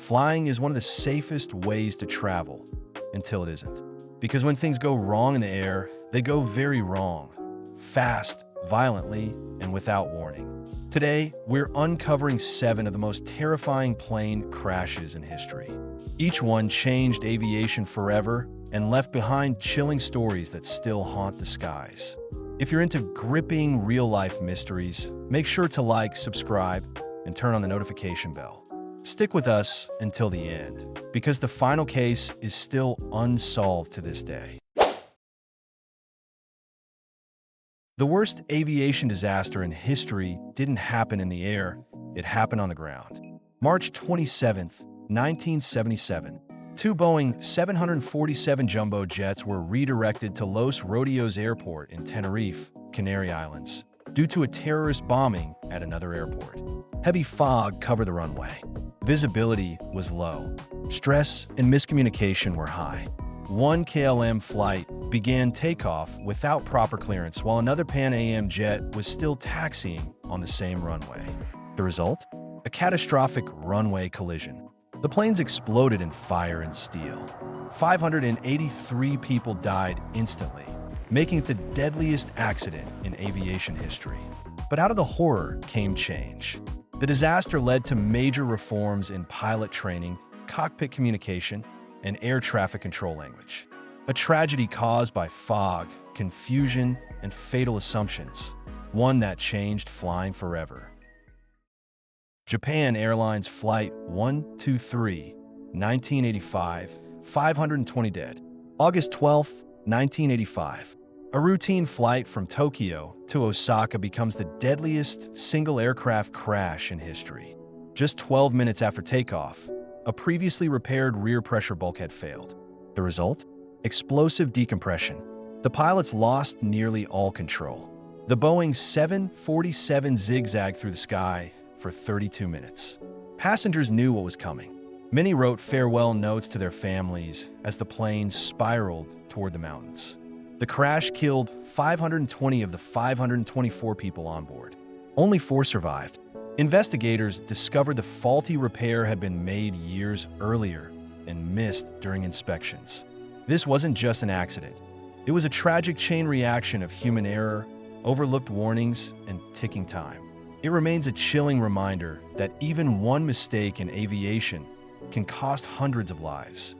Flying is one of the safest ways to travel, until it isn't. Because when things go wrong in the air, they go very wrong. Fast, violently, and without warning. Today, we're uncovering 7 of the most terrifying plane crashes in history. Each one changed aviation forever and left behind chilling stories that still haunt the skies. If you're into gripping real-life mysteries, make sure to like, subscribe, and turn on the notification bell. Stick with us until the end, because the final case is still unsolved to this day. The worst aviation disaster in history didn't happen in the air, it happened on the ground. March 27, 1977, 2 Boeing 747 jumbo jets were redirected to Los Rodeos Airport in Tenerife, Canary Islands, due to a terrorist bombing at another airport. Heavy fog covered the runway. Visibility was low. Stress and miscommunication were high. One KLM flight began takeoff without proper clearance, while another Pan Am jet was still taxiing on the same runway. The result? A catastrophic runway collision. The planes exploded in fire and steel. 583 people died instantly, making it the deadliest accident in aviation history. But out of the horror came change. The disaster led to major reforms in pilot training, cockpit communication, and air traffic control language. A tragedy caused by fog, confusion, and fatal assumptions. One that changed flying forever. Japan Airlines Flight 123, 1985, 520 dead. August 12, 1985. A routine flight from Tokyo to Osaka becomes the deadliest single aircraft crash in history. Just 12 minutes after takeoff, a previously repaired rear pressure bulkhead failed. The result? Explosive decompression. The pilots lost nearly all control. The Boeing 747 zigzagged through the sky for 32 minutes. Passengers knew what was coming. Many wrote farewell notes to their families as the plane spiraled toward the mountains. The crash killed 520 of the 524 people on board. Only 4 survived. Investigators discovered the faulty repair had been made years earlier and missed during inspections. This wasn't just an accident. It was a tragic chain reaction of human error, overlooked warnings, and ticking time. It remains a chilling reminder that even one mistake in aviation can cost hundreds of lives.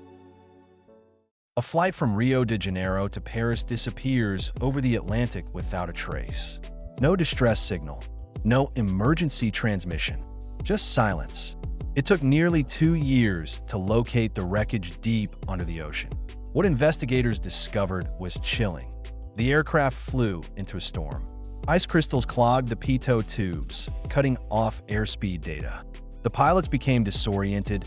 A flight from Rio de Janeiro to Paris disappears over the Atlantic without a trace. No distress signal. No emergency transmission, just silence. It took nearly 2 years to locate the wreckage deep under the ocean. What investigators discovered was chilling. The aircraft flew into a storm. Ice crystals clogged the pitot tubes, cutting off airspeed data. The pilots became disoriented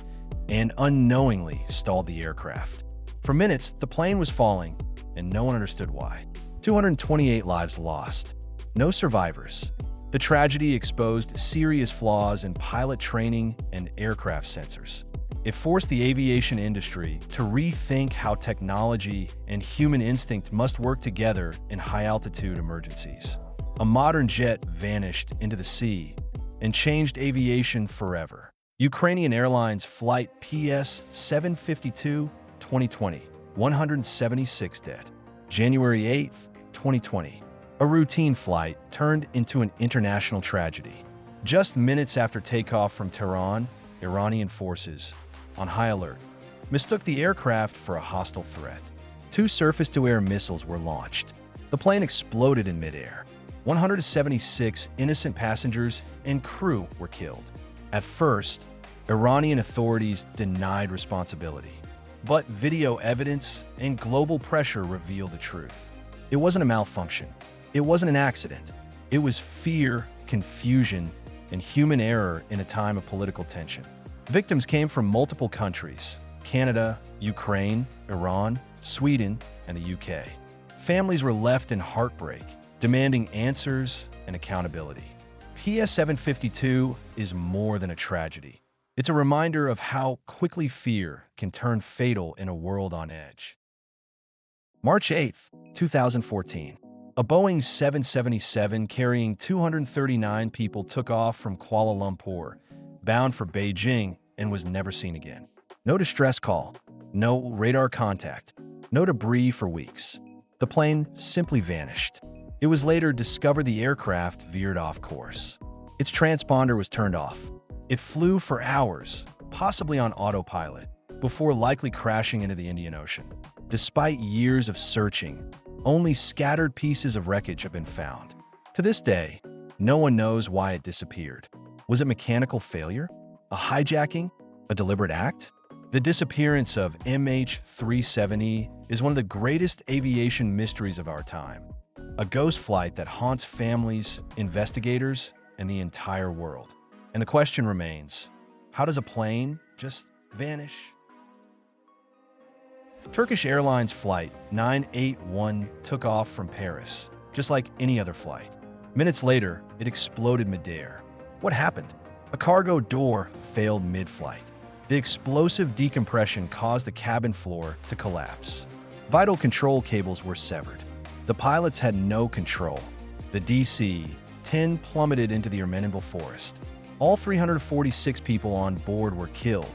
and unknowingly stalled the aircraft. For minutes, the plane was falling, and no one understood why. 228 lives lost. No survivors. The tragedy exposed serious flaws in pilot training and aircraft sensors. It forced the aviation industry to rethink how technology and human instinct must work together in high-altitude emergencies. A modern jet vanished into the sea and changed aviation forever. Ukrainian Airlines Flight PS 752, 2020, 176 dead. January 8, 2020. A routine flight turned into an international tragedy. Just minutes after takeoff from Tehran, Iranian forces, on high alert, mistook the aircraft for a hostile threat. 2 surface-to-air missiles were launched. The plane exploded in midair. 176 innocent passengers and crew were killed. At first, Iranian authorities denied responsibility. But video evidence and global pressure revealed the truth. It wasn't a malfunction. It wasn't an accident. It was fear, confusion, and human error in a time of political tension. Victims came from multiple countries: Canada, Ukraine, Iran, Sweden, and the UK. Families were left in heartbreak, demanding answers and accountability. PS 752 is more than a tragedy. It's a reminder of how quickly fear can turn fatal in a world on edge. March 8, 2014. A Boeing 777 carrying 239 people took off from Kuala Lumpur, bound for Beijing, and was never seen again. No distress call, no radar contact, no debris for weeks. The plane simply vanished. It was later discovered the aircraft veered off course. Its transponder was turned off. It flew for hours, possibly on autopilot, before likely crashing into the Indian Ocean. Despite years of searching, only scattered pieces of wreckage have been found. To this day, no one knows why it disappeared. Was it mechanical failure? A hijacking? A deliberate act? The disappearance of MH370 is one of the greatest aviation mysteries of our time. A ghost flight that haunts families, investigators, and the entire world. And the question remains, how does a plane just vanish? Turkish Airlines Flight 981 took off from Paris, just like any other flight. Minutes later, it exploded midair. What happened? A cargo door failed mid-flight. The explosive decompression caused the cabin floor to collapse. Vital control cables were severed. The pilots had no control. The DC-10 plummeted into the Ermenonville forest. All 346 people on board were killed,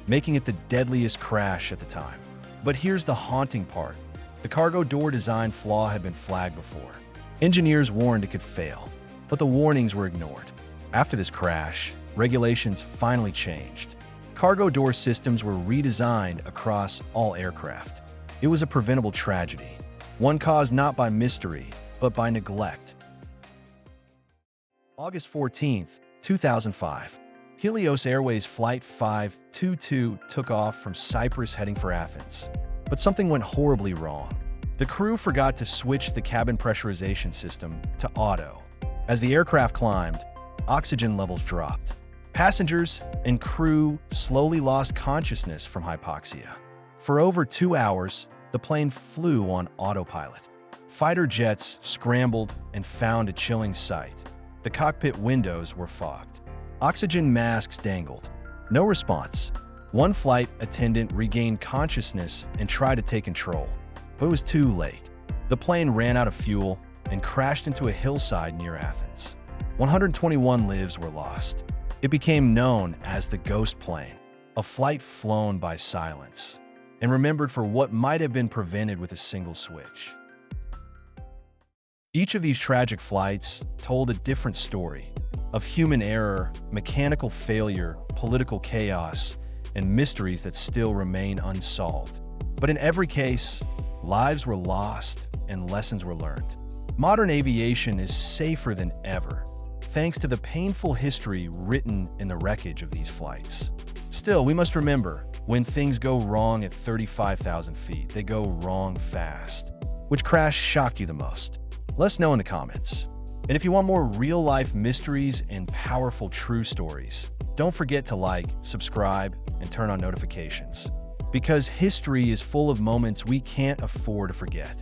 making it the deadliest crash at the time. But here's the haunting part. The cargo door design flaw had been flagged before. Engineers warned it could fail, but the warnings were ignored. After this crash, regulations finally changed. Cargo door systems were redesigned across all aircraft. It was a preventable tragedy, one caused not by mystery, but by neglect. August 14, 2005. Helios Airways Flight 522 took off from Cyprus heading for Athens. But something went horribly wrong. The crew forgot to switch the cabin pressurization system to auto. As the aircraft climbed, oxygen levels dropped. Passengers and crew slowly lost consciousness from hypoxia. For over 2 hours, the plane flew on autopilot. Fighter jets scrambled and found a chilling sight. The cockpit windows were fogged. Oxygen masks dangled. No response. One flight attendant regained consciousness and tried to take control, but it was too late. The plane ran out of fuel and crashed into a hillside near Athens. 121 lives were lost. It became known as the ghost plane, a flight flown by silence, and remembered for what might have been prevented with a single switch. Each of these tragic flights told a different story of human error, mechanical failure, political chaos, and mysteries that still remain unsolved. But in every case, lives were lost and lessons were learned. Modern aviation is safer than ever, thanks to the painful history written in the wreckage of these flights. Still, we must remember, when things go wrong at 35,000 feet, they go wrong fast. Which crash shocked you the most? Let us know in the comments. And if you want more real-life mysteries and powerful true stories, don't forget to like, subscribe, and turn on notifications. Because history is full of moments we can't afford to forget.